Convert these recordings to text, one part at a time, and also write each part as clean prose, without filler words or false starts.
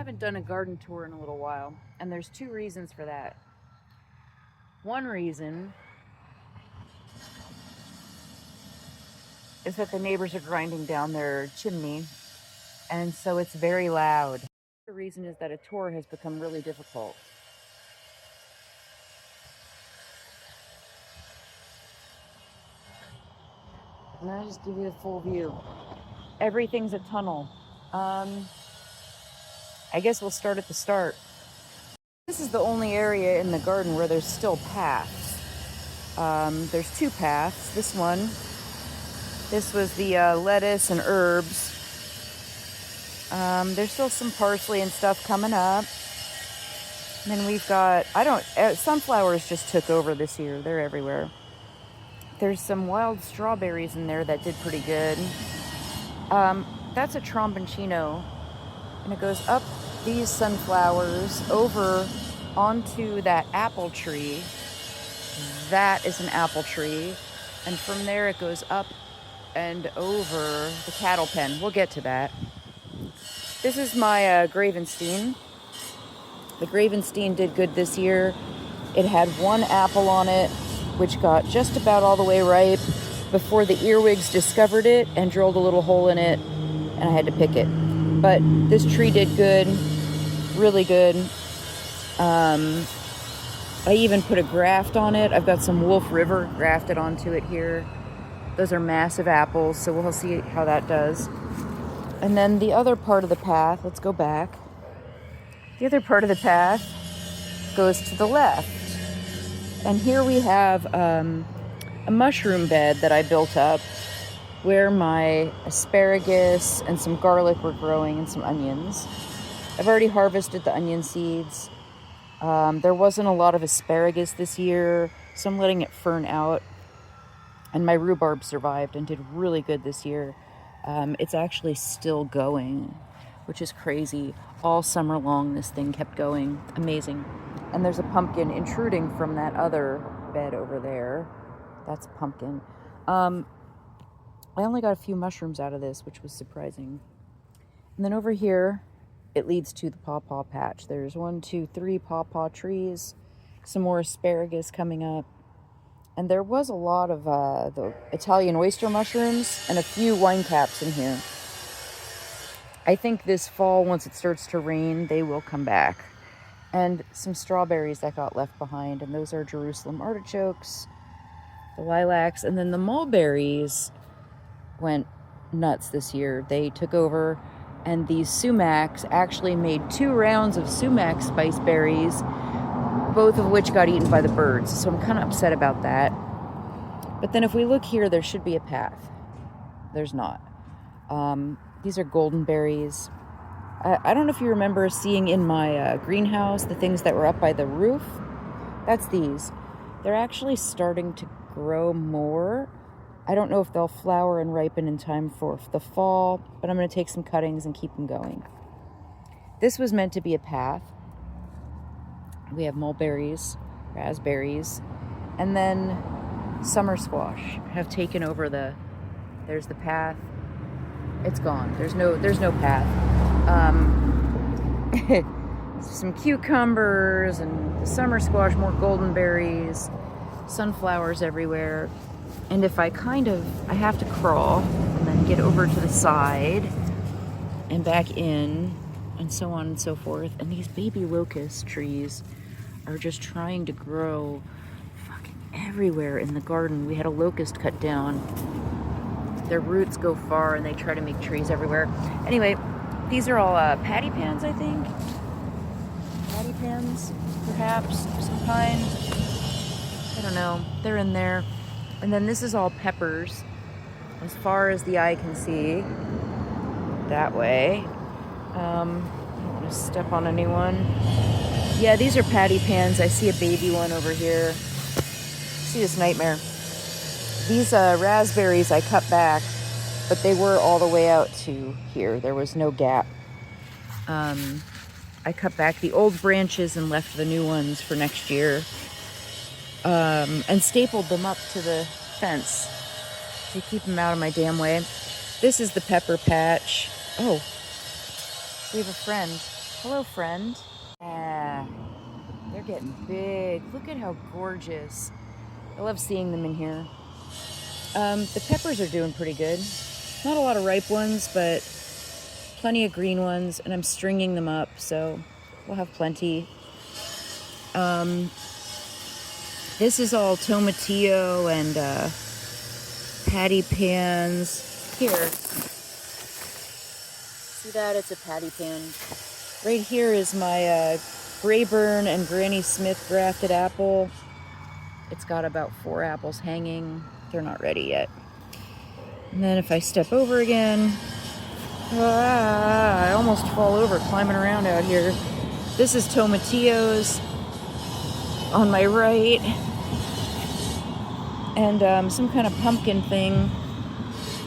haven't done a garden tour in a little while, and there's two reasons for that. One reason is that the neighbors are grinding down their chimney, and so it's very loud. The reason is that a tour has become really difficult. And I'll just give you the full view. Everything's a tunnel. I guess we'll start at the start. This is the only area in the garden where there's still paths. There's two paths. This was the lettuce and herbs. There's still some parsley and stuff coming up. And then we've got, sunflowers just took over this year. They're everywhere. There's some wild strawberries in there that did pretty good. That's a tromboncino, and it goes up these sunflowers over onto that apple tree. That is an apple tree, and from there it goes up and over the cattle pen. We'll get to that. This is my Gravenstein. The Gravenstein did good this year. It had one apple on it, which got just about all the way ripe before the earwigs discovered it and drilled a little hole in it, and I had to pick it. But this tree did good, really good. I even put a graft on it. I've got some Wolf River grafted onto it here. Those are massive apples, so we'll see how that does. And then the other part of the path, let's go back. The other part of the path goes to the left. And here we have a mushroom bed that I built up where my asparagus and some garlic were growing and some onions. I've already harvested the onion seeds. There wasn't a lot of asparagus this year, so I'm letting it fern out. And my rhubarb survived and did really good this year. It's actually still going, which is crazy. All summer long, this thing kept going. Amazing. And there's a pumpkin intruding from that other bed over there. That's pumpkin. I only got a few mushrooms out of this, which was surprising. And then over here, it leads to the pawpaw patch. There's 1, 2, 3 pawpaw trees, some more asparagus coming up. And there was a lot of the Italian oyster mushrooms and a few wine caps in here. I think this fall, once it starts to rain, they will come back. And some strawberries that got left behind, and those are Jerusalem artichokes, the lilacs, and then the mulberries went nuts this year. They took over, and these sumacs actually made 2 rounds of sumac spice berries, both of which got eaten by the birds, so I'm kind of upset about that. But then if we look here, there should be a path. There's not. These are golden berries. I don't know if you remember seeing in my greenhouse the things that were up by the roof. That's these. They're actually starting to grow more. I don't know if they'll flower and ripen in time for the fall, but I'm going to take some cuttings and keep them going. This was meant to be a path. We have mulberries, raspberries, and then summer squash have taken over there's the path. It's gone. There's no path. Some cucumbers and the summer squash, more golden berries, sunflowers everywhere. And if I have to crawl and then get over to the side and back in and so on and so forth. And these baby locust trees are just trying to grow fucking everywhere in the garden. We had a locust cut down. Their roots go far and they try to make trees everywhere. Anyway, these are all patty pans, I think. Patty pans, perhaps, of some kind. I don't know. They're in there. And then this is all peppers, as far as the eye can see. That way. I don't want to step on anyone. Yeah, these are patty pans. I see a baby one over here. See this nightmare. These raspberries I cut back, but they were all the way out to here. There was no gap. I cut back the old branches and left the new ones for next year. And stapled them up to the fence to keep them out of my damn way. This is the pepper patch. Oh, we have a friend. Hello, friend. Ah, they're getting big. Look at how gorgeous. I love seeing them in here. The peppers are doing pretty good. Not a lot of ripe ones, but plenty of green ones, and I'm stringing them up, so we'll have plenty. This is all tomatillo and patty pans. Here, see that? It's a patty pan. Right here is my Brayburn and Granny Smith grafted apple. It's got about 4 apples hanging. They're not ready yet. And then if I step over again, I almost fall over climbing around out here. This is tomatillos on my right. And some kind of pumpkin thing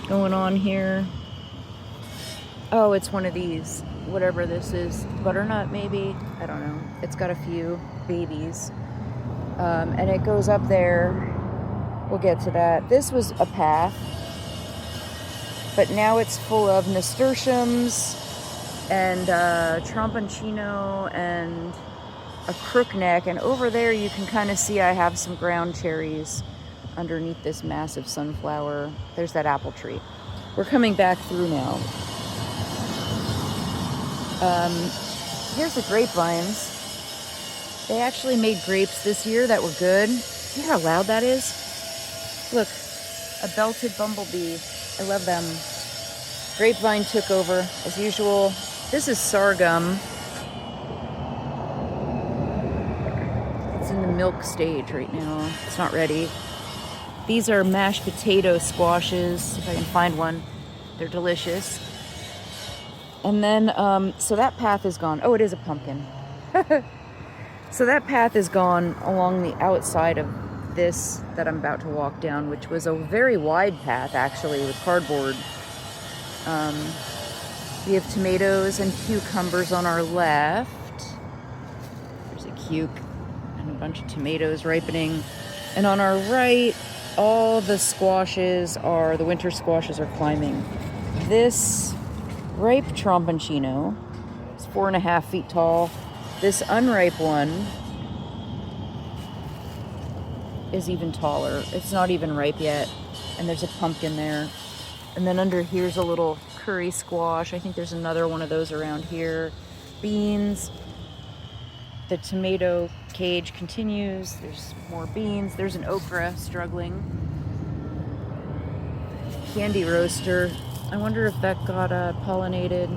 going on here. Oh, it's one of these. Whatever this is. Butternut, maybe? I don't know. It's got a few babies. And it goes up there. We'll get to that. This was a path. But now it's full of nasturtiums and tromponcino and a crookneck. And over there you can kind of see I have some ground cherries underneath this massive sunflower. There's that apple tree. We're coming back through now. Here's the grapevines. They actually made grapes this year that were good. See how loud that is? Look, a belted bumblebee. I love them. Grapevine took over, as usual. This is sorghum. It's in the milk stage right now. It's not ready. These are mashed potato squashes, if I can find one. They're delicious. And then, so that path is gone. Oh, it is a pumpkin. So that path is gone along the outside of this that I'm about to walk down, which was a very wide path, actually, with cardboard. We have tomatoes and cucumbers on our left. There's a cuke and a bunch of tomatoes ripening. And on our right, all the squashes are, the winter squashes are climbing. This ripe tromponcino is 4.5 feet tall. This unripe one is even taller. It's not even ripe yet. And there's a pumpkin there. And then under here's a little curry squash. I think there's another one of those around here. Beans. The tomato cage continues. There's more beans. There's an okra struggling. Candy roaster. I wonder if that got pollinated.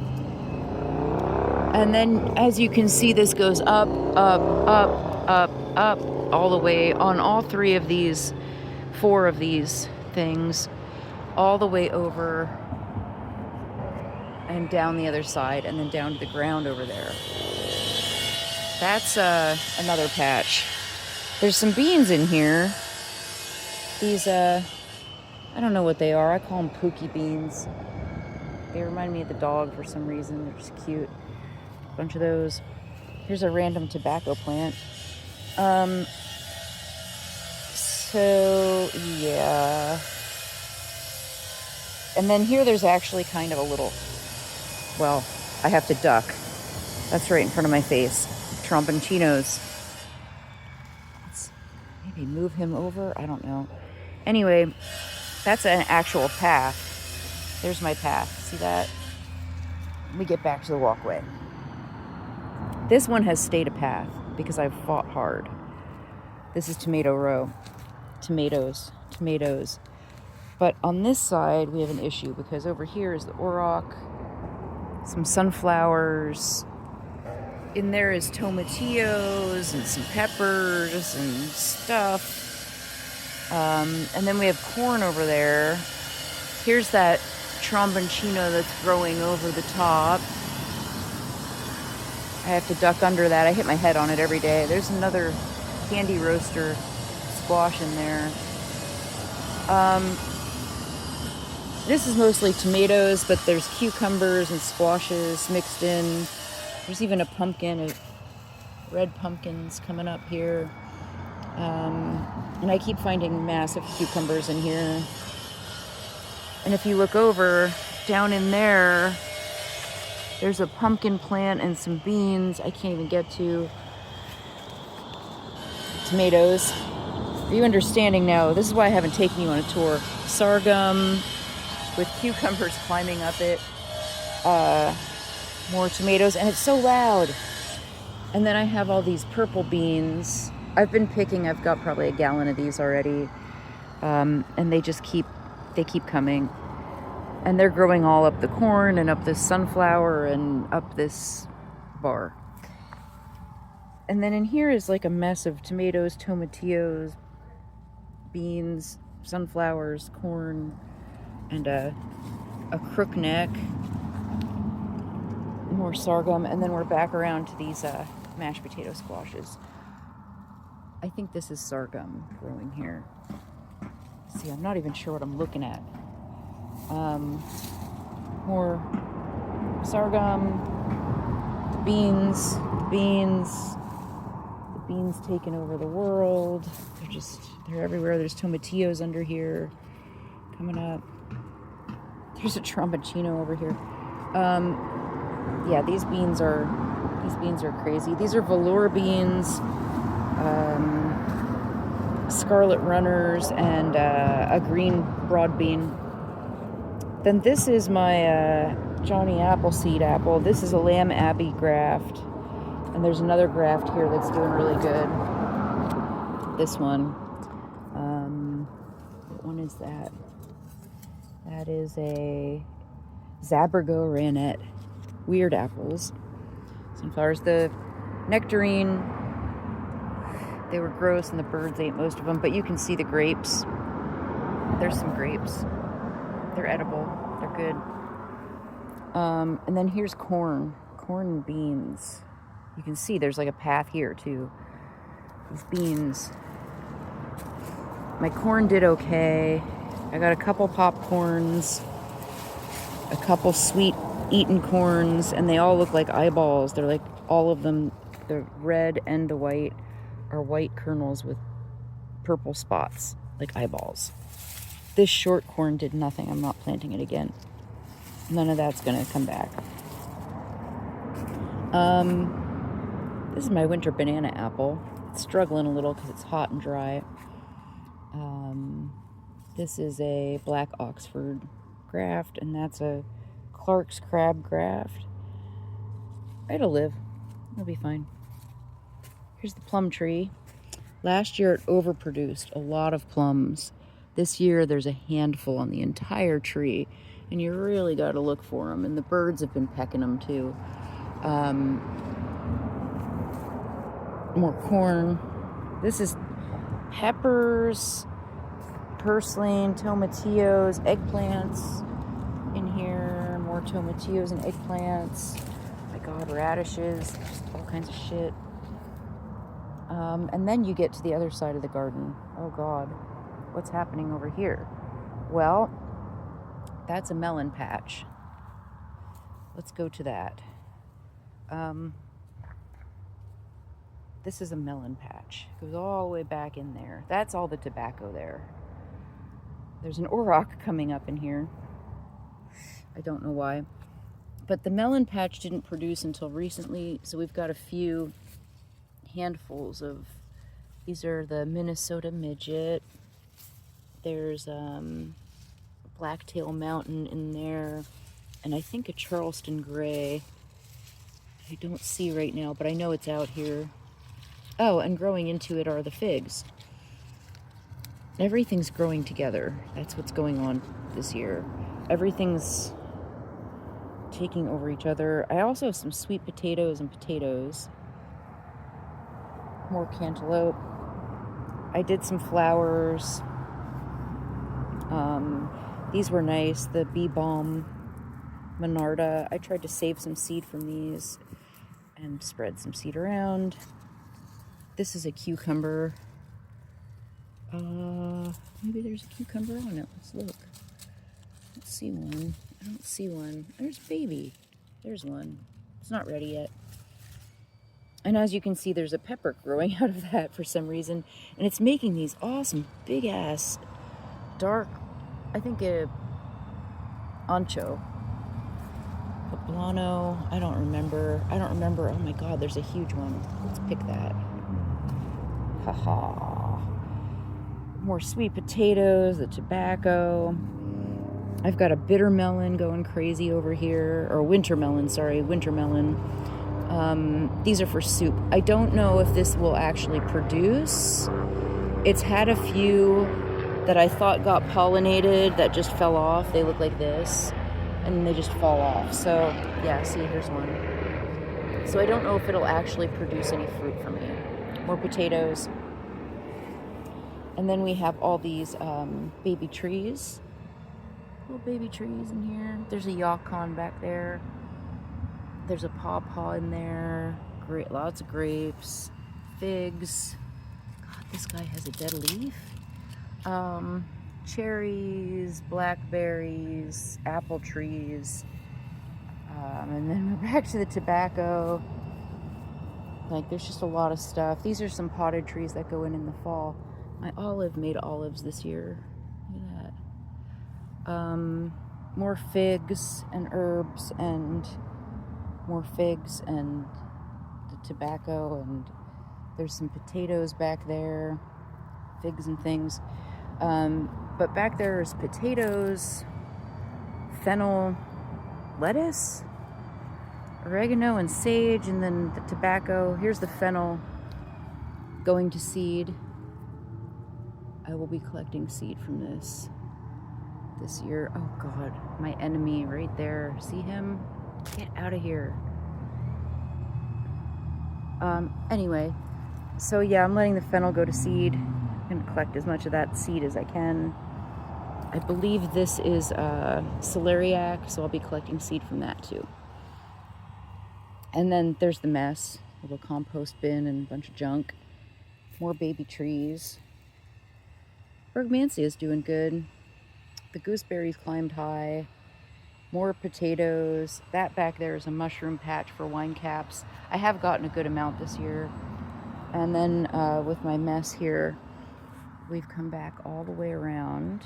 And then, as you can see, this goes up, up, up, up, up, all the way on all 4 of these things, all the way over and down the other side, and then down to the ground over there. That's another patch. There's some beans in here. These, I don't know what they are. I call them pookie beans. They remind me of the dog for some reason. They're just cute. Bunch of those. Here's a random tobacco plant. So yeah. And then here there's actually kind of a little, well, I have to duck. That's right in front of my face. Tromponcinos. Let's maybe move him over. I don't know. Anyway, that's an actual path. There's my path. See that? Let me get back to the walkway. This one has stayed a path because I've fought hard. This is tomato row. Tomatoes. But on this side, we have an issue because over here is the auroch, some sunflowers. In there is tomatillos and some peppers and stuff. And then we have corn over there. Here's that tromponcino that's growing over the top. I have to duck under that. I hit my head on it every day. There's another candy roaster squash in there. This is mostly tomatoes, but there's cucumbers and squashes mixed in. There's even a pumpkin, red pumpkins coming up here. And I keep finding massive cucumbers in here. And if you look over, down in there, There's a pumpkin plant and some beans I can't even get to. Tomatoes. Are you understanding now? This is why I haven't taken you on a tour. Sorghum with cucumbers climbing up it. More tomatoes, and it's so loud. And then I have all these purple beans. I've been picking, I've got probably a gallon of these already. And they just keep coming. And they're growing all up the corn and up this sunflower and up this bar. And then in here is like a mess of tomatoes, tomatillos, beans, sunflowers, corn, and a crookneck. More sorghum. And then we're back around to these mashed potato squashes. I think this is sorghum growing here. See, I'm not even sure what I'm looking at. More sorghum, the beans taking over the world. They're everywhere. There's tomatillos under here coming up. There's a tromboncino over here. Yeah, these beans are crazy. These are velour beans, scarlet runners, and a green broad bean. Then this is my Johnny Appleseed apple. This is a Lamb Abbey graft. And there's another graft here that's doing really good. This one. What one is that? That is a Zabergo Ranette. Weird apples. Sunflowers. The nectarine, they were gross and the birds ate most of them. But you can see the grapes. There's some grapes. They're edible. They're good. And then here's corn and beans. You can see there's like a path here too. These beans. My corn did okay. I got a couple popcorns, a couple sweet eaten corns, and they all look like eyeballs. They're like, all of them, the red and the white are white kernels with purple spots, like eyeballs. This short corn did nothing. I'm not planting it again. None of that's gonna come back. This is my winter banana apple. It's struggling a little because it's hot and dry. This is a black Oxford graft, and that's a Clark's crab graft. It'll live. It'll be fine. Here's the plum tree. Last year it overproduced a lot of plums. This year there's a handful on the entire tree, and you really got to look for them. And the birds have been pecking them too. More corn. This is peppers, purslane, tomatillos, eggplants in here. More tomatillos and eggplants. My God, radishes, just all kinds of shit. And then you get to the other side of the garden. Oh God, what's happening over here? Well, that's a melon patch. Let's go to that. This is a melon patch. It goes all the way back in there. That's all the tobacco there. There's an auroch coming up in here. I don't know why. But the melon patch didn't produce until recently, so we've got a few handfuls of, these are the Minnesota midget. There's Blacktail Mountain in there, and I think a Charleston gray. I don't see right now, but I know it's out here. Oh, and growing into it are the figs. Everything's growing together. That's what's going on this year. Everything's taking over each other. I also have some sweet potatoes and potatoes. More cantaloupe. I did some flowers. These were nice. The bee balm monarda. I tried to save some seed from these and spread some seed around. This is a cucumber. Maybe there's a cucumber on it. Let's look. Let's see one. I don't see one. There's baby. There's one. It's not ready yet. And as you can see, there's a pepper growing out of that for some reason. And it's making these awesome big ass dark, I think a ancho. Blano, I don't remember. Oh my god, there's a huge one. Let's pick that. Haha. More sweet potatoes, the tobacco. I've got a bitter melon going crazy over here. Or winter melon, sorry, winter melon. These are for soup. I don't know if this will actually produce. It's had a few that I thought got pollinated that just fell off. They look like this, and they just fall off. So, yeah, see, here's one. So I don't know if it'll actually produce any fruit for me. More potatoes. And then we have all these baby trees. Little baby trees in here. There's a yacon back there. There's a pawpaw in there. Great, lots of grapes. Figs. God, this guy has a dead leaf. Cherries, blackberries, apple trees. And then we're back to the tobacco. Like, there's just a lot of stuff. These are some potted trees that go in the fall. My olive made olives this year. Look at that. More figs and herbs, and more figs and the tobacco, and there's some potatoes back there, figs and things. But back there is potatoes, fennel, lettuce, oregano, and sage, and then the tobacco. Here's the fennel going to seed. I will be collecting seed from this year. Oh God, my enemy right there. See him? Get out of here. Anyway, so yeah, I'm letting the fennel go to seed. I'm gonna collect as much of that seed as I can. I believe this is celeriac, so I'll be collecting seed from that too. And then there's the mess, a little compost bin and a bunch of junk. More baby trees. Bergmansia is doing good. The gooseberries climbed high. More potatoes. That back there is a mushroom patch for wine caps. I have gotten a good amount this year. And then with my mess here, we've come back all the way around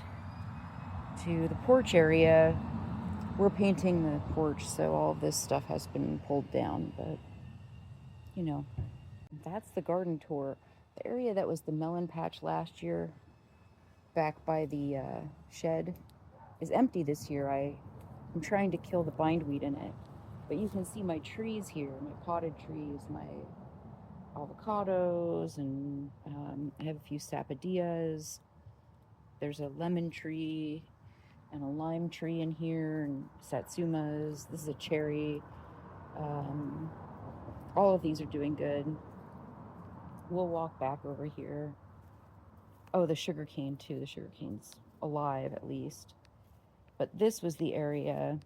to the porch area. We're painting the porch, so all of this stuff has been pulled down, but you know, that's the garden tour. The area that was the melon patch last year, back by the shed, is empty this year. I'm trying to kill the bindweed in it, but you can see my trees here, my potted trees, my avocados, and I have a few sapodillas. There's a lemon tree and a lime tree in here, and satsumas. This is a cherry. All of these are doing good. We'll walk back over here. Oh, the sugar cane too. The sugar cane's alive at least. But this was the area.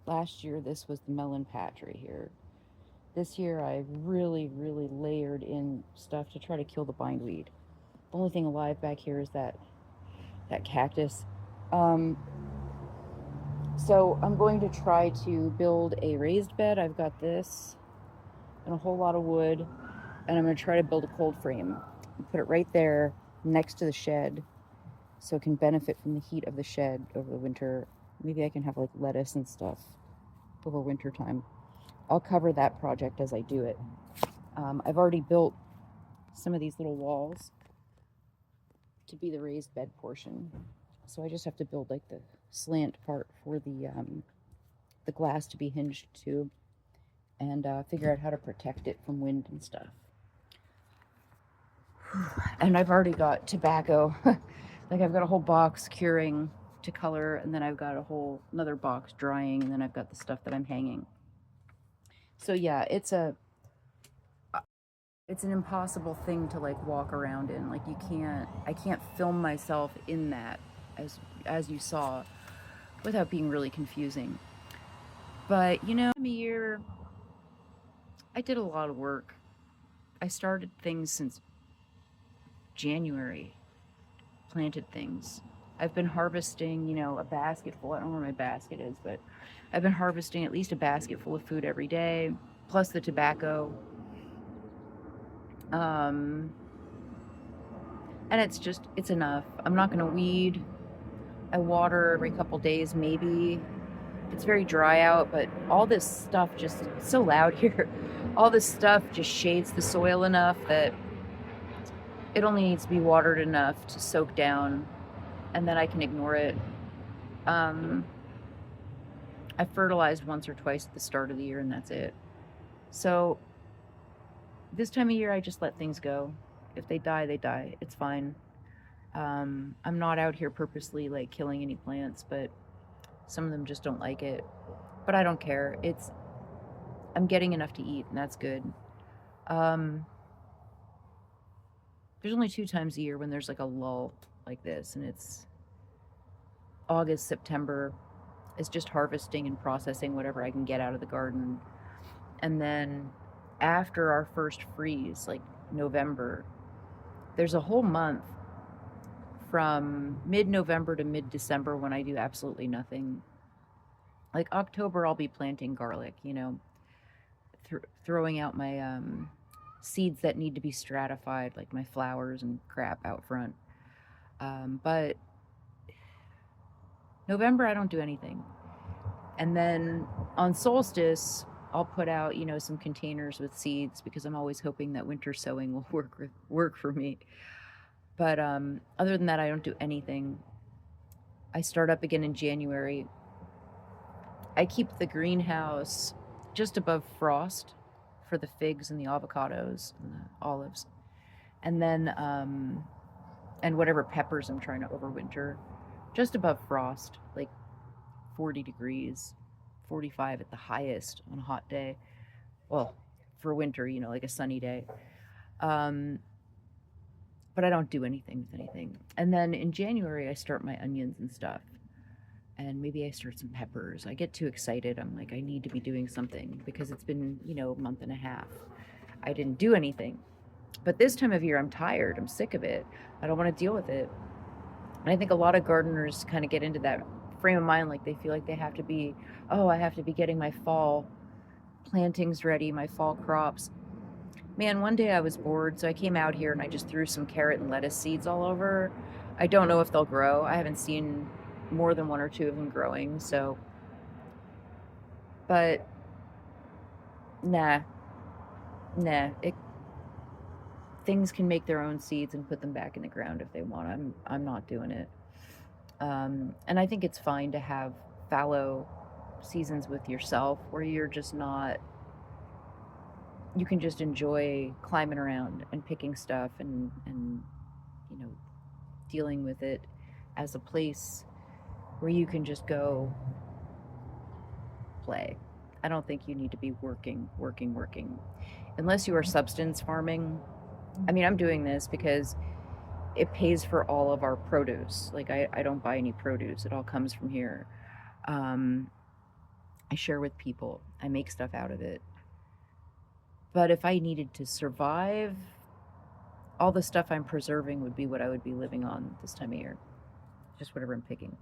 Last year, this was the melon patch right here. This year, I really, really layered in stuff to try to kill the bindweed. The only thing alive back here is that cactus. So I'm going to try to build a raised bed. I've got this and a whole lot of wood, and I'm going to try to build a cold frame and put it right there next to the shed so it can benefit from the heat of the shed over the winter. Maybe I can have like lettuce and stuff over winter time. I'll cover that project as I do it. I've already built some of these little walls to be the raised bed portion. So I just have to build like the slant part for the glass to be hinged to, and figure out how to protect it from wind and stuff. And I've already got tobacco. Like, I've got a whole box curing to color, and then I've got another box drying, and then I've got the stuff that I'm hanging. So yeah, it's an impossible thing to like walk around in. Like, I can't film myself in that as you saw, without being really confusing. But you know, I did a lot of work. I started things since January, planted things. I've been harvesting, a basket full. I don't know where my basket is, but I've been harvesting at least a basket full of food every day, plus the tobacco. And it's enough. I'm not going to weed. I water every couple days, maybe. It's very dry out, but all this stuff just, it's so loud here. All this stuff just shades the soil enough that it only needs to be watered enough to soak down, and then I can ignore it. I fertilized once or twice at the start of the year, and that's it. So this time of year, I just let things go. If they die, they die. It's fine. I'm not out here purposely like killing any plants, but some of them just don't like it. But I don't care. I'm getting enough to eat, and that's good. Um, there's only 2 times a year when there's like a lull like this, and it's August, September. It's just harvesting and processing whatever I can get out of the garden. And then after our first freeze, like November, there's a whole month from mid-November to mid-December when I do absolutely nothing. Like October, I'll be planting garlic, throwing out my seeds that need to be stratified, like my flowers and crap out front. But November, I don't do anything. And then on solstice, I'll put out, some containers with seeds because I'm always hoping that winter sowing will work for me. But other than that, I don't do anything. I start up again in January. I keep the greenhouse just above frost for the figs and the avocados and the olives. And then, and whatever peppers I'm trying to overwinter, just above frost, like 40 degrees, 45 at the highest on a hot day. Well, for winter, like a sunny day. But I don't do anything with anything. And then in January, I start my onions and stuff. And maybe I start some peppers. I get too excited. I'm like, I need to be doing something because it's been, a month and a half. I didn't do anything. But this time of year, I'm tired. I'm sick of it. I don't want to deal with it. And I think a lot of gardeners kind of get into that frame of mind, like they feel like they have to be, I have to be getting my fall plantings ready, my fall crops. Man, one day I was bored, so I came out here and I just threw some carrot and lettuce seeds all over. I don't know if they'll grow. I haven't seen more than 1 or 2 of them growing, so. But, nah. Things can make their own seeds and put them back in the ground if they want. I'm not doing it. And I think it's fine to have fallow seasons with yourself where you're just not, you can just enjoy climbing around and picking stuff and dealing with it as a place where you can just go play. I don't think you need to be working. Unless you are subsistence farming. I mean, I'm doing this because it pays for all of our produce. Like I don't buy any produce. It all comes from here. I share with people. I make stuff out of it. But if I needed to survive, all the stuff I'm preserving would be what I would be living on this time of year. Just whatever I'm picking.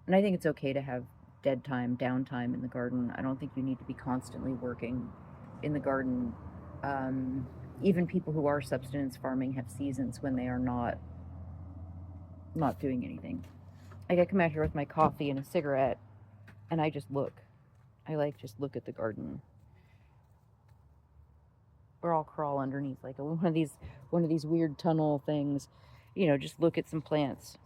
And I think it's okay to have dead time, downtime in the garden. I don't think you need to be constantly working in the garden. Even people who are subsistence farming have seasons when they are not doing anything. Like I come out here with my coffee and a cigarette, and I just look. I just look at the garden. Or I'll crawl underneath like one of these weird tunnel things, just look at some plants.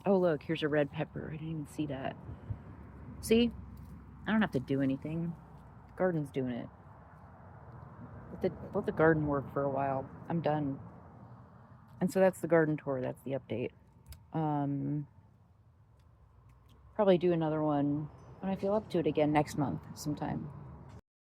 Oh look, here's a red pepper. I didn't even see that. See, I don't have to do anything. The garden's doing it. Let the garden work for a while. I'm done. And so that's the garden tour. That's the update. Probably do another one when I feel up to it again next month sometime.